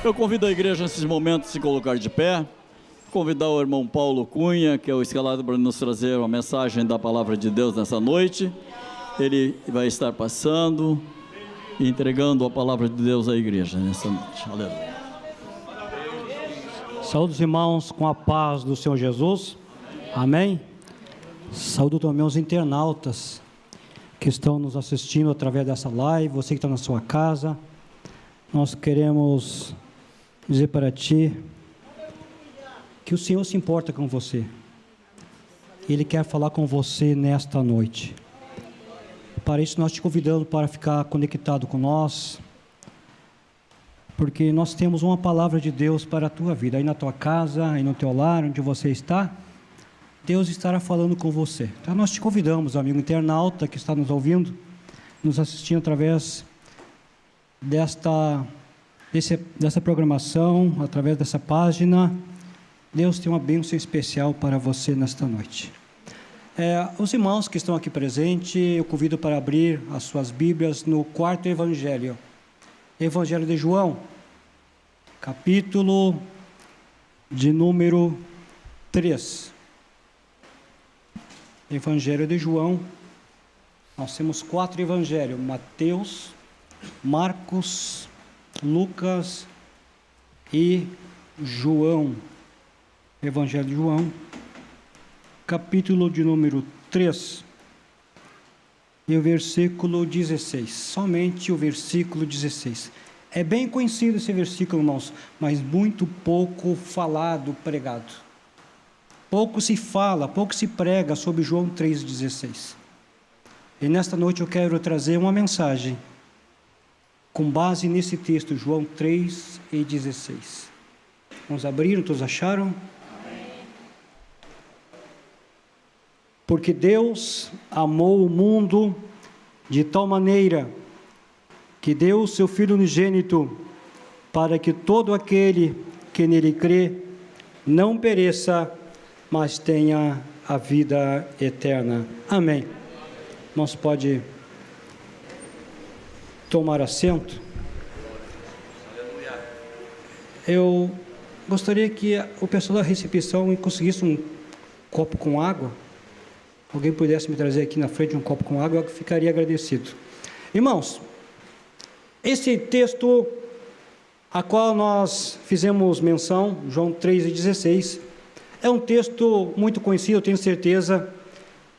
Eu convido a igreja nesse momento a se colocar de pé, convidar o irmão Paulo Cunha, que é o escalado para nos trazer uma mensagem da palavra de Deus nessa noite. Ele vai estar passando e entregando a palavra de Deus à igreja nessa noite. Aleluia. Saúde os irmãos com a paz do Senhor Jesus. Amém. Saúdo também os internautas que estão nos assistindo através dessa live, você que está na sua casa. Nós queremos dizer para ti que o Senhor se importa com você. Ele quer falar com você nesta noite. Para isso nós te convidamos para ficar conectado com nós, porque nós temos uma palavra de Deus para a tua vida, aí na tua casa, aí no teu lar, onde você está, Deus estará falando com você. Então nós te convidamos, amigo internauta que está nos ouvindo, nos assistindo através dessa programação, através dessa página. Deus tem uma bênção especial para você nesta noite. Os irmãos que estão aqui presentes, eu convido para abrir as suas Bíblias no quarto Evangelho. Evangelho de João, capítulo de número 3. Evangelho de João, nós temos 4 evangelhos: Mateus, Marcos, Lucas e João. Evangelho de João, capítulo de número 3, e o versículo 16, somente o versículo 16. É bem conhecido esse versículo, irmãos, mas muito pouco falado, pregado. Pouco se fala, pouco se prega sobre João 3,16. E nesta noite eu quero trazer uma mensagem com base nesse texto, João 3,16. Vamos abrir, todos acharam? Porque Deus amou o mundo de tal maneira que deu o seu Filho unigênito, para que todo aquele que nele crê não pereça, mas tenha a vida eterna. Amém. Nós pode tomar assento. Eu gostaria que o pessoal da recepção conseguisse um copo com água. Alguém pudesse me trazer aqui na frente um copo com água, eu ficaria agradecido. Irmãos, esse texto a qual nós fizemos menção, João 3,16, é um texto muito conhecido. Eu tenho certeza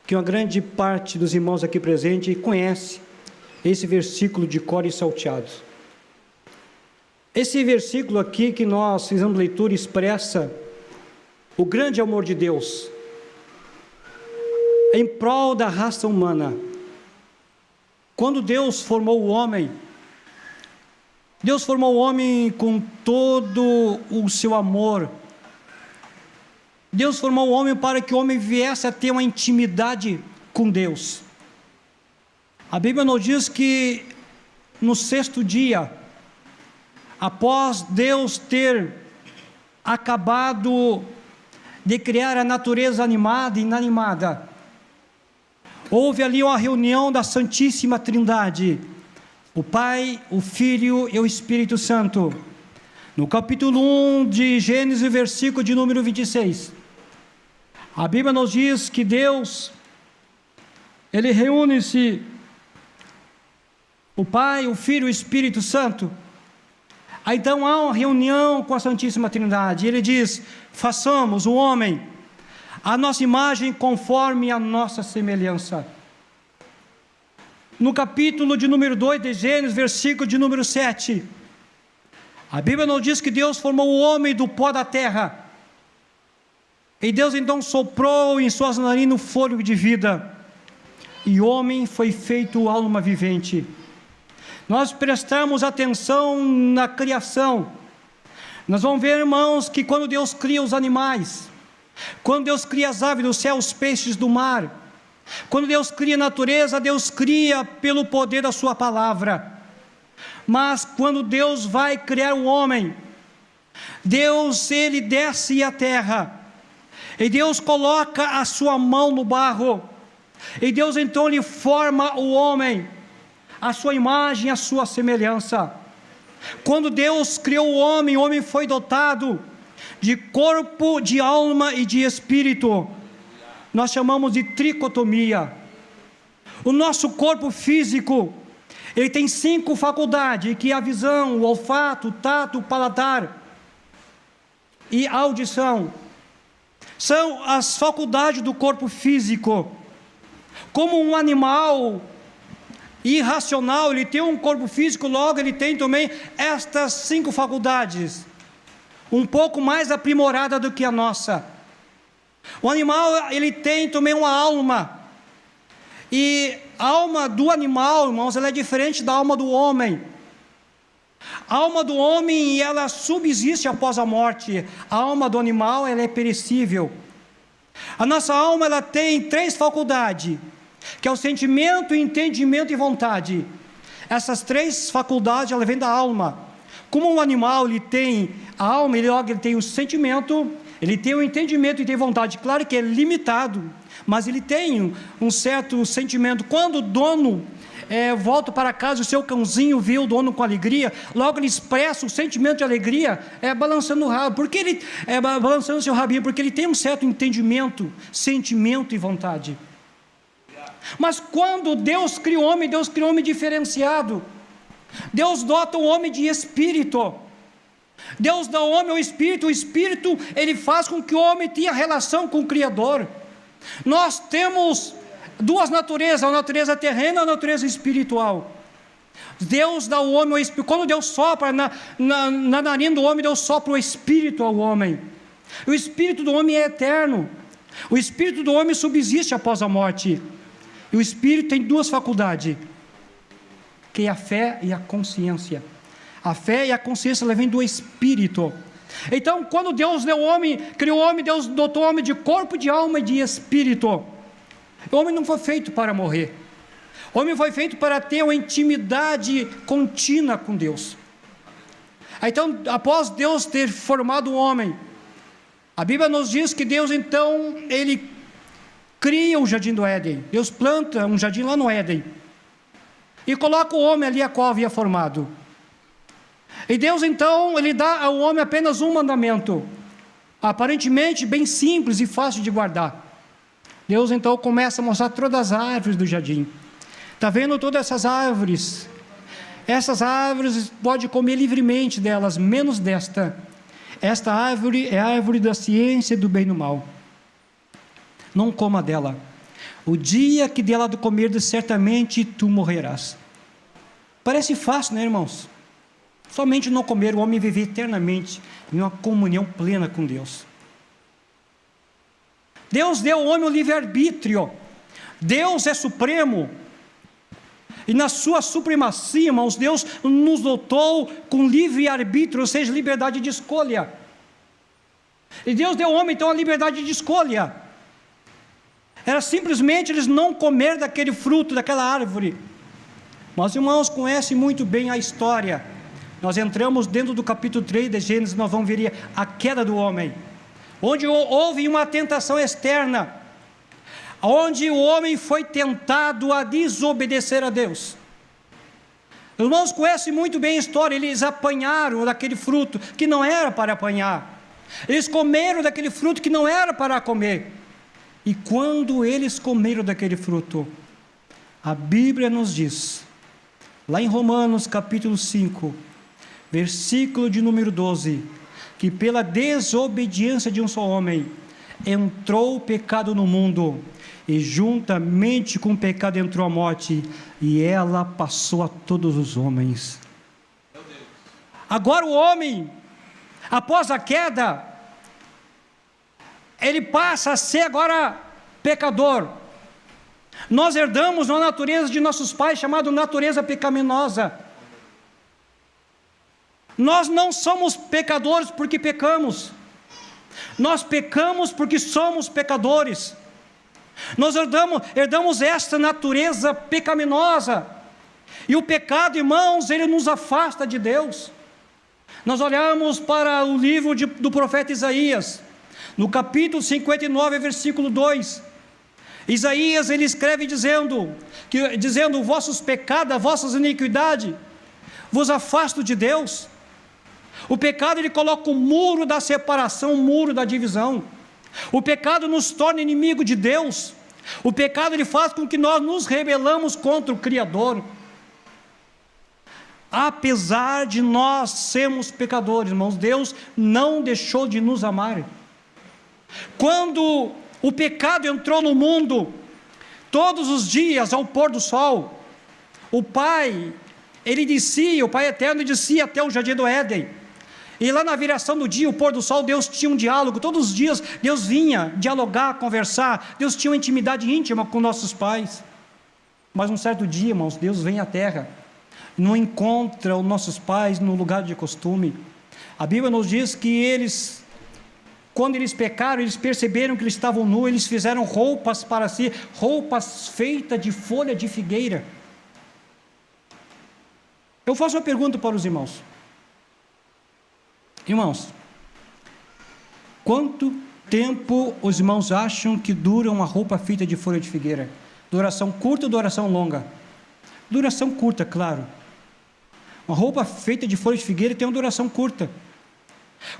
que uma grande parte dos irmãos aqui presentes conhece esse versículo de cor e salteado. Esse versículo aqui que nós fizemos leitura expressa o grande amor de Deus em prol da raça humana. Quando Deus formou o homem, Deus formou o homem com todo o seu amor. Deus formou o homem para que o homem viesse a ter uma intimidade com Deus. A Bíblia nos diz que no 6º dia, após Deus ter acabado de criar a natureza animada e inanimada, houve ali uma reunião da Santíssima Trindade, o Pai, o Filho e o Espírito Santo. No capítulo 1 de Gênesis, versículo de número 26, a Bíblia nos diz que Deus, Ele reúne-se, o Pai, o Filho e o Espírito Santo. Aí então há uma reunião com a Santíssima Trindade, e Ele diz: façamos o homem a nossa imagem conforme a nossa semelhança. No capítulo de número 2 de Gênesis, versículo de número 7, a Bíblia nos diz que Deus formou o homem do pó da terra, e Deus então soprou em suas narinas o fôlego de vida, e o homem foi feito alma vivente. Nós prestamos atenção na criação, nós vamos ver, irmãos, que quando Deus cria os animais, quando Deus cria as aves do céu, os peixes do mar, quando Deus cria a natureza, Deus cria pelo poder da sua palavra. Mas quando Deus vai criar o homem, Deus, Ele desce à terra, e Deus coloca a sua mão no barro, e Deus então Ele forma o homem, a sua imagem, a sua semelhança. Quando Deus criou o homem foi dotado de corpo, de alma e de espírito. Nós chamamos de tricotomia. O nosso corpo físico, ele tem 5 faculdades, que é a visão, o olfato, o tato, o paladar e a audição. São as faculdades do corpo físico. Como um animal irracional, ele tem um corpo físico, logo ele tem também estas 5 faculdades, um pouco mais aprimorada do que a nossa. O animal, ele tem também uma alma, e a alma do animal, irmãos, ela é diferente da alma do homem. A alma do homem, ela subsiste após a morte. A alma do animal, ela é perecível. A nossa alma, ela tem 3 faculdades, que é o sentimento, entendimento e vontade. Essas 3 faculdades, ela vem da alma. Como um animal, ele tem a alma, ele tem o sentimento, ele tem o entendimento e tem vontade. Claro que é limitado, mas ele tem um certo sentimento. Quando o dono volta para casa, o seu cãozinho vê o dono com alegria, logo ele expressa o sentimento de alegria, balançando o rabo. Porque ele balançando o seu rabinho, porque ele tem um certo entendimento, sentimento e vontade. Mas quando Deus cria o homem diferenciado. Deus dota o homem de espírito. Deus dá ao homem o espírito ele faz com que o homem tenha relação com o Criador. Nós temos 2 naturezas, a natureza terrena e a natureza espiritual. Deus dá ao homem o espírito. Quando Deus sopra na narina do homem, Deus sopra o espírito ao homem. O espírito do homem é eterno. O espírito do homem subsiste após a morte. E o espírito tem 2 faculdades, que é a fé e a consciência. A fé e a consciência, ela vem do espírito. Então, quando Deus deu o homem, criou o homem, Deus dotou o homem de corpo, de alma e de espírito. O homem não foi feito para morrer. O homem foi feito para ter uma intimidade contínua com Deus. Então, após Deus ter formado o homem, a Bíblia nos diz que Deus, então, ele cria o jardim do Éden. Deus planta um jardim lá no Éden e coloca o homem ali a qual havia formado. E Deus, então, ele dá ao homem apenas um mandamento, aparentemente bem simples e fácil de guardar. Deus, então, começa a mostrar todas as árvores do jardim. Está vendo todas essas árvores? Essas árvores pode comer livremente delas, menos desta. Esta árvore é a árvore da ciência do bem e do mal. Não coma dela. O dia que dela comer, certamente tu morrerás. Parece fácil, né, irmãos? Somente não comer, o homem viver eternamente em uma comunhão plena com Deus. Deus deu ao homem o livre-arbítrio. Deus é supremo. E na sua supremacia, irmãos, Deus nos dotou com livre-arbítrio, ou seja, liberdade de escolha. E Deus deu ao homem, então, a liberdade de escolha. Era simplesmente eles não comer daquele fruto, daquela árvore. Mas, irmãos, conhecem muito bem a história. Nós entramos dentro do capítulo 3 de Gênesis, nós vamos ver a queda do homem, onde houve uma tentação externa, onde o homem foi tentado a desobedecer a Deus. Os irmãos conhecem muito bem a história. Eles apanharam daquele fruto que não era para apanhar, eles comeram daquele fruto que não era para comer. E quando eles comeram daquele fruto, a Bíblia nos diz, lá em Romanos capítulo 5, versículo de número 12, que pela desobediência de um só homem, entrou o pecado no mundo, e juntamente com o pecado entrou a morte, e ela passou a todos os homens. Agora o homem, após a queda, ele passa a ser agora pecador. Nós herdamos uma natureza de nossos pais, chamada natureza pecaminosa. Nós não somos pecadores porque pecamos. Nós pecamos porque somos pecadores. Nós herdamos esta natureza pecaminosa. E o pecado, irmãos, ele nos afasta de Deus. Nós olhamos para o livro do profeta Isaías, no capítulo 59, versículo 2. Isaías, ele escreve dizendo, vossos pecados, vossas iniquidades, vos afasta de Deus. O pecado, ele coloca o muro da separação, o muro da divisão. O pecado nos torna inimigo de Deus. O pecado, ele faz com que nós nos rebelamos contra o Criador. Apesar de nós sermos pecadores, irmãos, Deus não deixou de nos amar. Quando o pecado entrou no mundo, todos os dias ao pôr do sol, o Pai, ele descia, o Pai eterno descia até o jardim do Éden, e lá na viração do dia, o pôr do sol, Deus tinha um diálogo, todos os dias Deus vinha dialogar, conversar, Deus tinha uma intimidade íntima com nossos pais. Mas um certo dia, irmãos, Deus vem à terra, não encontra os nossos pais no lugar de costume. A Bíblia nos diz que eles, quando eles pecaram, eles perceberam que eles estavam nus, eles fizeram roupas para si, roupas feitas de folha de figueira. Eu faço uma pergunta para os irmãos. Irmãos, quanto tempo os irmãos acham que dura uma roupa feita de folha de figueira? Duração curta ou duração longa? Duração curta, claro. Uma roupa feita de folha de figueira tem uma duração curta.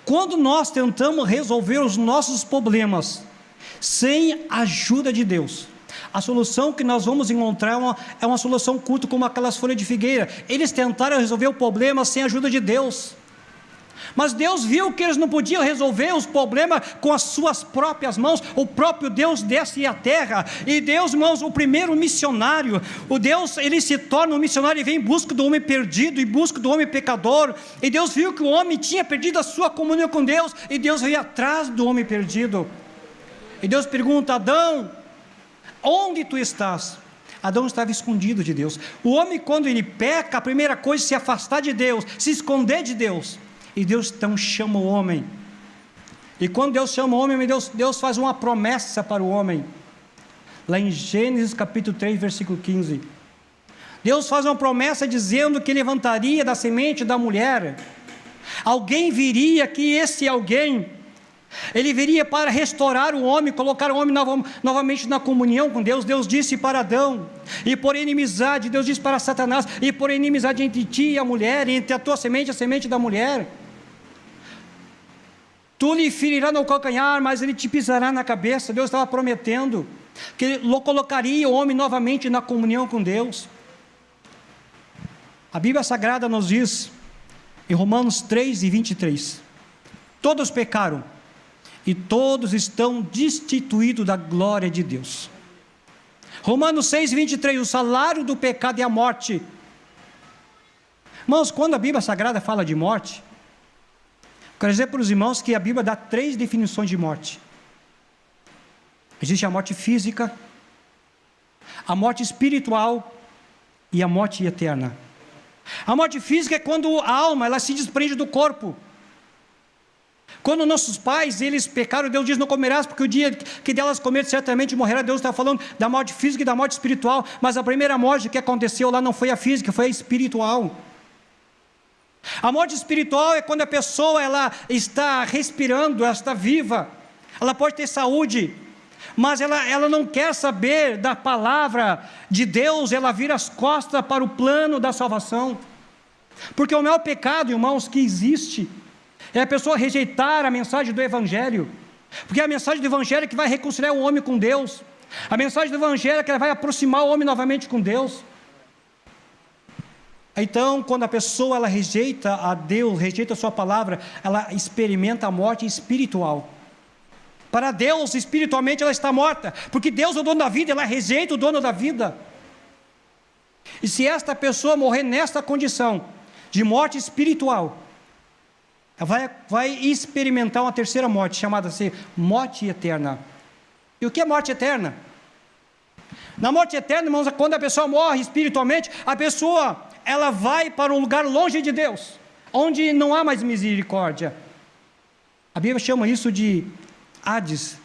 Quando nós tentamos resolver os nossos problemas sem a ajuda de Deus, a solução que nós vamos encontrar é uma solução curta, como aquelas folhas de figueira. Eles tentaram resolver o problema sem a ajuda de Deus, mas Deus viu que eles não podiam resolver os problemas com as suas próprias mãos. O próprio Deus desce à terra, e Deus, irmãos, o primeiro missionário, o Deus, ele se torna um missionário e vem em busca do homem perdido, em busca do homem pecador, e Deus viu que o homem tinha perdido a sua comunhão com Deus, e Deus veio atrás do homem perdido, e Deus pergunta: Adão, onde tu estás? Adão estava escondido de Deus. O homem, quando ele peca, a primeira coisa é se afastar de Deus, se esconder de Deus. E Deus então chama o homem. E quando Deus chama o homem, Deus faz uma promessa para o homem. Lá em Gênesis capítulo 3, versículo 15. Deus faz uma promessa dizendo que levantaria da semente da mulher. Alguém viria, que esse alguém, ele viria para restaurar o homem, colocar o homem novamente na comunhão com Deus. Deus disse para Adão: e por inimizade, Deus disse para Satanás: e por inimizade entre ti e a mulher, e entre a tua semente e a semente da mulher, tu lhe ferirás no calcanhar, mas ele te pisará na cabeça. Deus estava prometendo que ele colocaria o homem novamente na comunhão com Deus. A Bíblia Sagrada nos diz, em Romanos 3 e 23, todos pecaram e todos estão destituídos da glória de Deus. Romanos 6, 23, o salário do pecado é a morte. Irmãos, quando a Bíblia Sagrada fala de morte, quero dizer para os irmãos que a Bíblia dá 3 definições de morte. Existe a morte física, a morte espiritual e a morte eterna. A morte física é quando a alma, ela se desprende do corpo. Quando nossos pais, eles pecaram, Deus diz: não comerás, porque o dia que delas comer certamente morrerá. Deus está falando da morte física e da morte espiritual, mas a primeira morte que aconteceu lá não foi a física, foi a espiritual. A morte espiritual é quando a pessoa, ela está respirando, ela está viva, ela pode ter saúde, mas ela não quer saber da palavra de Deus, ela vira as costas para o plano da salvação, porque o maior pecado, irmãos, que existe, é a pessoa rejeitar a mensagem do Evangelho, porque é a mensagem do Evangelho que vai reconciliar o homem com Deus, a mensagem do Evangelho que vai aproximar o homem novamente com Deus. Então, quando a pessoa, ela rejeita a Deus, rejeita a sua palavra, ela experimenta a morte espiritual. Para Deus, espiritualmente, ela está morta, porque Deus é o dono da vida, ela rejeita o dono da vida. E se esta pessoa morrer nesta condição de morte espiritual, ela vai experimentar uma terceira morte, chamada assim, morte eterna. E o que é morte eterna? Na morte eterna, irmãos, quando a pessoa morre espiritualmente, a pessoa, ela vai para um lugar longe de Deus, onde não há mais misericórdia. A Bíblia chama isso de Hades.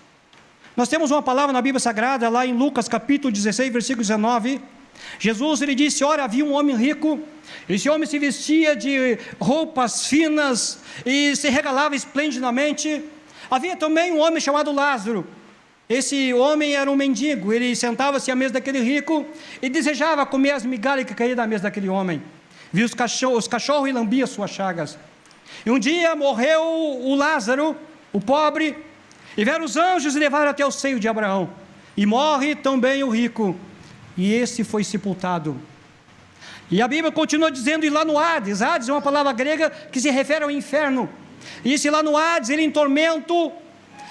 Nós temos uma palavra na Bíblia Sagrada, lá em Lucas capítulo 16, versículo 19, Jesus, ele disse: ora, havia um homem rico, esse homem se vestia de roupas finas e se regalava esplendidamente. Havia também um homem chamado Lázaro. Esse homem era um mendigo, ele sentava-se à mesa daquele rico e desejava comer as migalhas que caíam da mesa daquele homem. viu os cachorros e lambia suas chagas. E um dia morreu o Lázaro, o pobre, e vieram os anjos e levaram até o seio de Abraão. E morre também o rico, e esse foi sepultado. E a Bíblia continua dizendo, e lá no Hades, Hades é uma palavra grega que se refere ao inferno, e se lá no Hades, ele em tormento,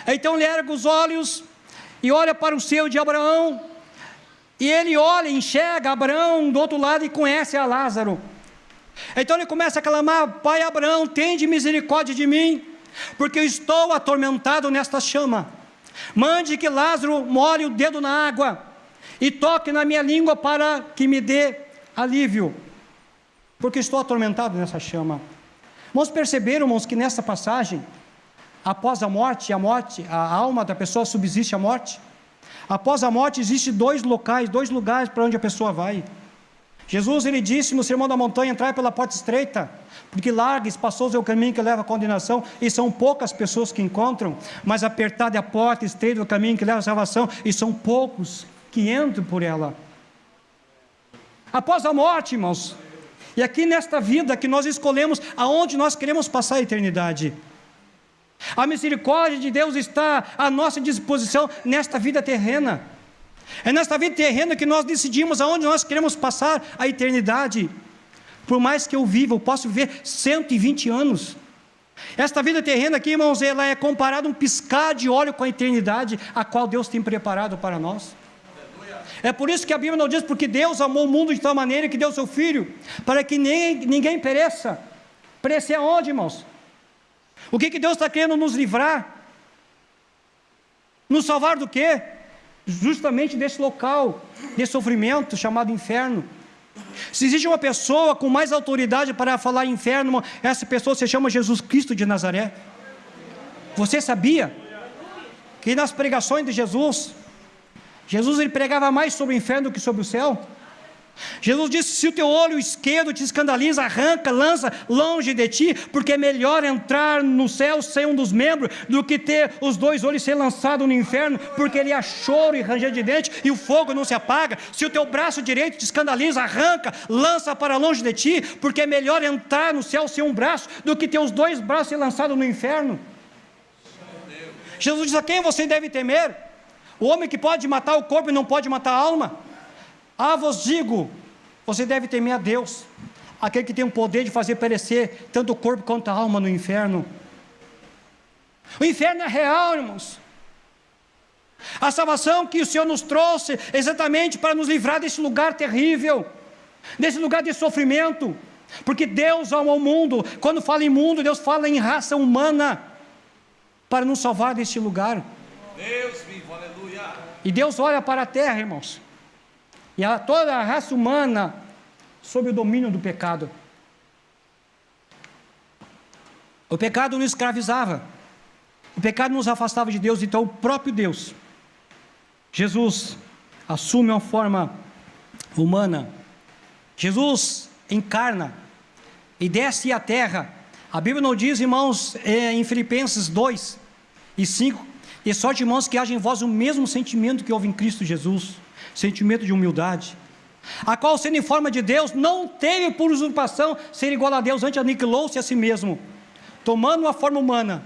então ele ergue os olhos, e olha para o seio de Abraão, e ele olha, enxerga Abraão do outro lado, e conhece a Lázaro. Então ele começa a clamar, Pai Abraão, tende misericórdia de mim, porque eu estou atormentado nesta chama. Mande que Lázaro molhe o dedo na água, e toque na minha língua para que me dê alívio, porque estou atormentado nessa chama. Vamos perceber, irmãos, que nessa passagem, após a morte, a alma da pessoa subsiste à morte. Após a morte existem dois lugares para onde a pessoa vai. Jesus, ele disse no Sermão da Montanha, entrai pela porta estreita, porque largo e espaçoso é o caminho que leva à condenação, e são poucas pessoas que encontram, mas apertada é a porta, estreito é o caminho que leva à salvação, e são poucos que entram por ela. Após a morte, irmãos, e aqui nesta vida que nós escolhemos aonde nós queremos passar a eternidade. A misericórdia de Deus está à nossa disposição nesta vida terrena. É nesta vida terrena que nós decidimos aonde nós queremos passar a eternidade. Por mais que eu viva, eu posso viver 120 anos. Esta vida terrena aqui, irmãos, ela é comparada a um piscar de olho com a eternidade, a qual Deus tem preparado para nós. É por isso que a Bíblia não diz, porque Deus amou o mundo de tal maneira que deu seu Filho, para que ninguém pereça. Perecer aonde, irmãos? O que Deus está querendo nos livrar? Nos salvar do quê? Justamente desse local, desse sofrimento chamado inferno. Se existe uma pessoa com mais autoridade para falar inferno, essa pessoa se chama Jesus Cristo de Nazaré. Você sabia que nas pregações de Jesus ele pregava mais sobre o inferno do que sobre o céu? Jesus disse, se o teu olho esquerdo te escandaliza, arranca, lança longe de ti, porque é melhor entrar no céu sem um dos membros, do que ter os dois olhos ser lançados no inferno, porque ele há choro e ranger de dente, e o fogo não se apaga. Se o teu braço direito te escandaliza, arranca, lança para longe de ti, porque é melhor entrar no céu sem um braço, do que ter os dois braços ser lançados no inferno. Jesus diz, a quem você deve temer? O homem que pode matar o corpo e não pode matar a alma? Vos digo, você deve temer a Deus, aquele que tem o poder de fazer perecer tanto o corpo quanto a alma no inferno. O inferno é real, irmãos. A salvação que o Senhor nos trouxe exatamente para nos livrar desse lugar terrível, desse lugar de sofrimento, porque Deus ama o mundo. Quando fala em mundo, Deus fala em raça humana, para nos salvar desse lugar. Deus vivo, aleluia. E Deus olha para a terra, irmãos, e toda a raça humana sob o domínio do pecado. O pecado nos escravizava, o pecado nos afastava de Deus. Então o próprio Deus, Jesus, assume uma forma humana. Jesus encarna e desce à terra. A Bíblia não diz, irmãos, em Filipenses 2 e 5, e sorte, irmãos, que haja em vós o mesmo sentimento que houve em Cristo Jesus, sentimento de humildade, a qual, sendo em forma de Deus, não teve por usurpação ser igual a Deus, antes aniquilou-se a si mesmo, tomando uma forma humana,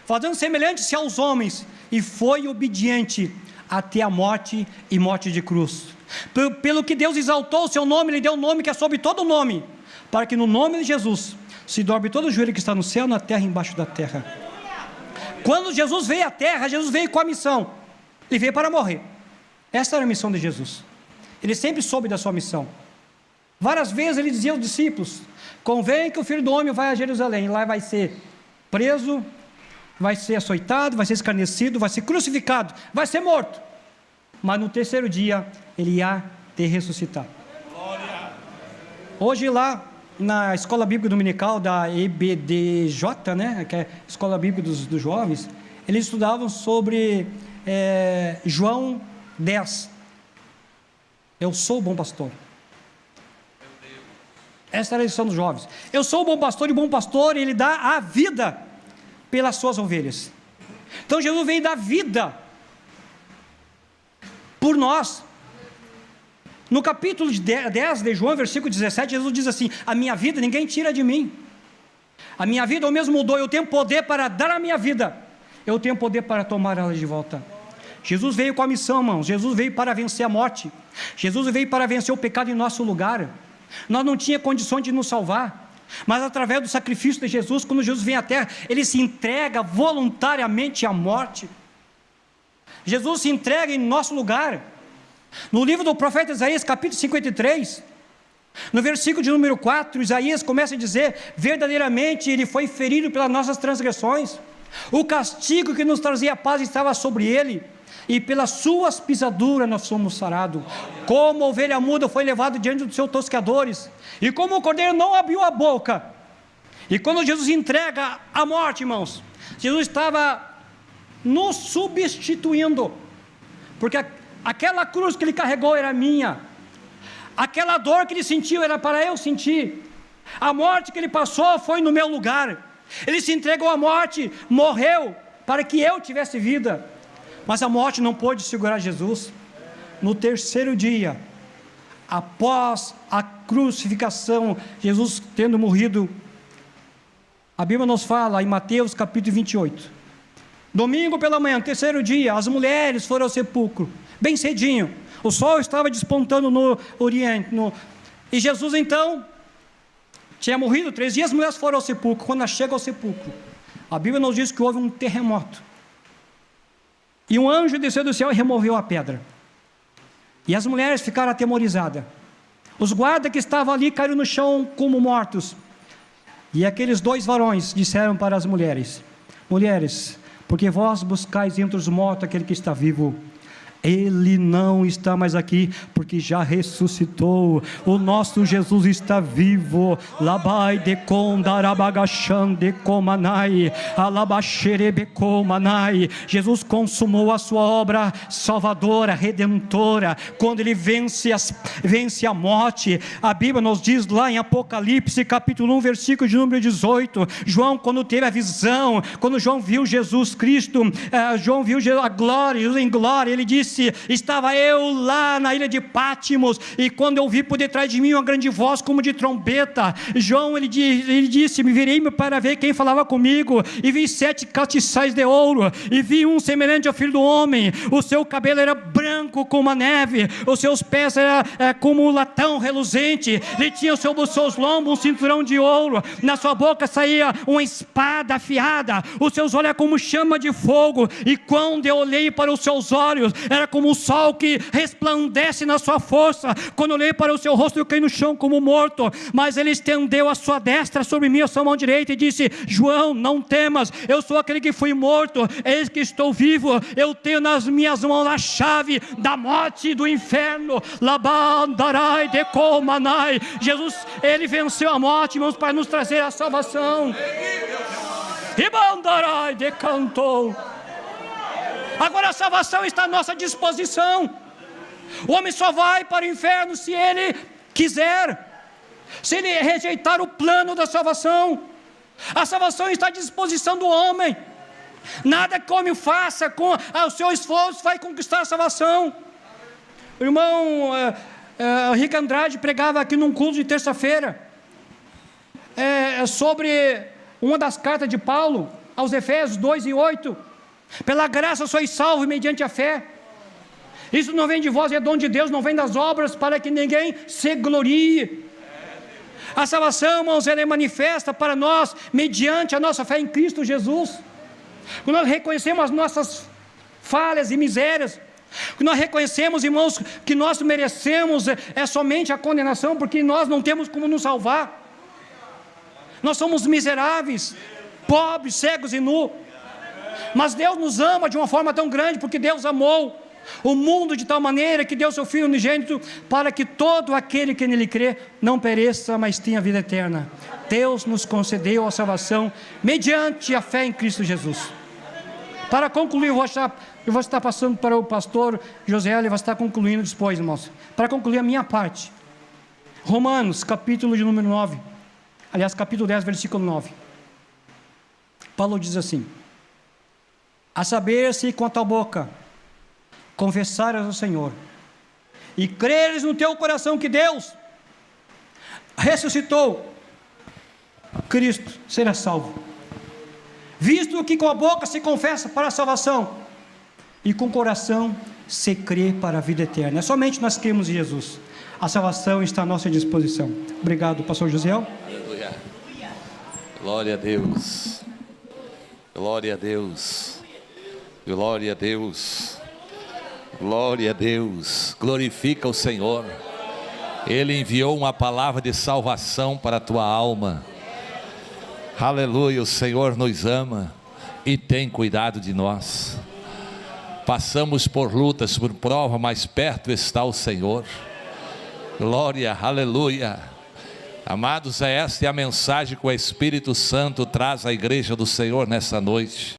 fazendo semelhante-se aos homens, e foi obediente até a morte e morte de cruz. Pelo que Deus exaltou o seu nome, Ele deu um nome que é sobre todo nome, para que no nome de Jesus se dobre todo o joelho que está no céu, na terra e embaixo da terra. Quando Jesus veio à terra, Jesus veio com a missão. Ele veio para morrer. Essa era a missão de Jesus. Ele sempre soube da sua missão. Várias vezes ele dizia aos discípulos, convém que o Filho do Homem vá a Jerusalém, lá vai ser preso, vai ser açoitado, vai ser escarnecido, vai ser crucificado, vai ser morto, mas no terceiro dia ele ia ter ressuscitado. Hoje lá na Escola Bíblica Dominical da EBDJ, né, que é a Escola Bíblica dos Jovens, eles estudavam sobre João 10. Eu sou o bom pastor. Essa era a lição dos jovens. Eu sou o bom pastor, e o bom pastor, ele dá a vida pelas suas ovelhas. Então Jesus veio dar vida por nós. No capítulo 10 de João, versículo 17, Jesus diz assim: a minha vida ninguém tira de mim. A minha vida eu mesmo dou, eu tenho poder para dar a minha vida, eu tenho poder para tomar ela de volta. Jesus veio com a missão, irmãos. Jesus veio para vencer a morte. Jesus veio para vencer o pecado em nosso lugar. Nós não tínhamos condições de nos salvar, mas através do sacrifício de Jesus, quando Jesus vem à terra, Ele se entrega voluntariamente à morte. Jesus se entrega em nosso lugar. No livro do profeta Isaías, capítulo 53, no versículo de número 4, Isaías começa a dizer: verdadeiramente Ele foi ferido pelas nossas transgressões, o castigo que nos trazia paz estava sobre Ele, e pelas suas pisaduras nós somos sarados. Como ovelha muda foi levado diante dos seus tosqueadores, e como o cordeiro não abriu a boca. E quando Jesus entrega a morte, irmãos, Jesus estava nos substituindo, porque aquela cruz que Ele carregou era minha, aquela dor que Ele sentiu era para eu sentir, a morte que Ele passou foi no meu lugar. Ele se entregou à morte, morreu para que eu tivesse vida, mas a morte não pôde segurar Jesus. No terceiro dia, após a crucificação, Jesus tendo morrido, a Bíblia nos fala em Mateus capítulo 28, domingo pela manhã, terceiro dia, as mulheres foram ao sepulcro, bem cedinho, o sol estava despontando no oriente, e Jesus então tinha morrido 3 dias, as mulheres foram ao sepulcro. Quando ela chega ao sepulcro, a Bíblia nos diz que houve um terremoto, e um anjo desceu do céu e removeu a pedra, e as mulheres ficaram atemorizadas. Os guardas que estavam ali caíram no chão como mortos, e aqueles 2 varões disseram para as mulheres: mulheres, porque vós buscais entre os mortos aquele que está vivo? Ele não está mais aqui, porque já ressuscitou. O nosso Jesus está vivo. Labai de condarabagachan de comanai, alabaxerebecomanai. Jesus consumou a sua obra salvadora, redentora, quando Ele vence a morte. A Bíblia nos diz lá em Apocalipse capítulo 1, versículo de número 18, João, quando teve a visão, quando João viu Jesus Cristo, João viu a glória, Jesus em glória, ele disse: estava eu lá na ilha de Pátimos, e quando eu vi por detrás de mim uma grande voz como de trombeta. João, ele disse: me virei para ver quem falava comigo, e vi 7 castiçais de ouro, e vi um semelhante ao filho do homem. O seu cabelo era branco como a neve, os seus pés eram como um latão reluzente, ele tinha os seus lombos um cinturão de ouro, na sua boca saía uma espada afiada, os seus olhos eram como chama de fogo, e quando eu olhei para os seus olhos, era como o sol que resplandece na sua força. Quando eu olhei para o seu rosto, eu caí no chão como morto, mas Ele estendeu a sua destra sobre mim, a sua mão direita, e disse: João, não temas, eu sou aquele que fui morto, eis que estou vivo, eu tenho nas minhas mãos a chave da morte e do inferno. Labandarai de comanai. Jesus, Ele venceu a morte, irmãos, para nos trazer a salvação. Ribandarai de cantou. Agora a salvação está à nossa disposição. O homem só vai para o inferno se ele quiser, se ele rejeitar o plano da salvação. A salvação está à disposição do homem. Nada que o homem faça com o seu esforço vai conquistar a salvação. O irmão Rick Andrade pregava aqui num culto de terça-feira sobre uma das cartas de Paulo aos Efésios 2:8. Pela graça sois salvos mediante a fé. Isso não vem de vós, é dom de Deus, não vem das obras, para que ninguém se glorie. A salvação, irmãos, ela é manifesta para nós mediante a nossa fé em Cristo Jesus. Quando nós reconhecemos as nossas falhas e misérias, quando nós reconhecemos, irmãos, que nós merecemos somente a condenação, porque nós não temos como nos salvar. Nós somos miseráveis, pobres, cegos e nus. Mas Deus nos ama de uma forma tão grande, porque Deus amou o mundo de tal maneira que deu seu Filho unigênito, para que todo aquele que nele crê não pereça, mas tenha vida eterna. Deus nos concedeu a salvação mediante a fé em Cristo Jesus. Para concluir, eu vou estar passando para o pastor José, ele vai estar concluindo depois, irmãos. Para concluir a minha parte, Romanos, capítulo de número 9, aliás, capítulo 10, versículo 9. Paulo diz assim: a saber, se com a tua boca confessares ao Senhor, e creres no teu coração que Deus ressuscitou Cristo, será salvo. Visto que com a boca se confessa para a salvação e com o coração se crê para a vida eterna. É somente nós cremos em Jesus. A salvação está à nossa disposição. Obrigado, pastor Josiel. Aleluia. Glória a Deus. Glória a Deus. Glória a Deus. Glória a Deus. Glorifica o Senhor. Ele enviou uma palavra de salvação para a tua alma. Aleluia, o Senhor nos ama e tem cuidado de nós. Passamos por lutas, por prova, mas perto está o Senhor. Glória, aleluia. Amados, esta é a mensagem que o Espírito Santo traz à igreja do Senhor nessa noite.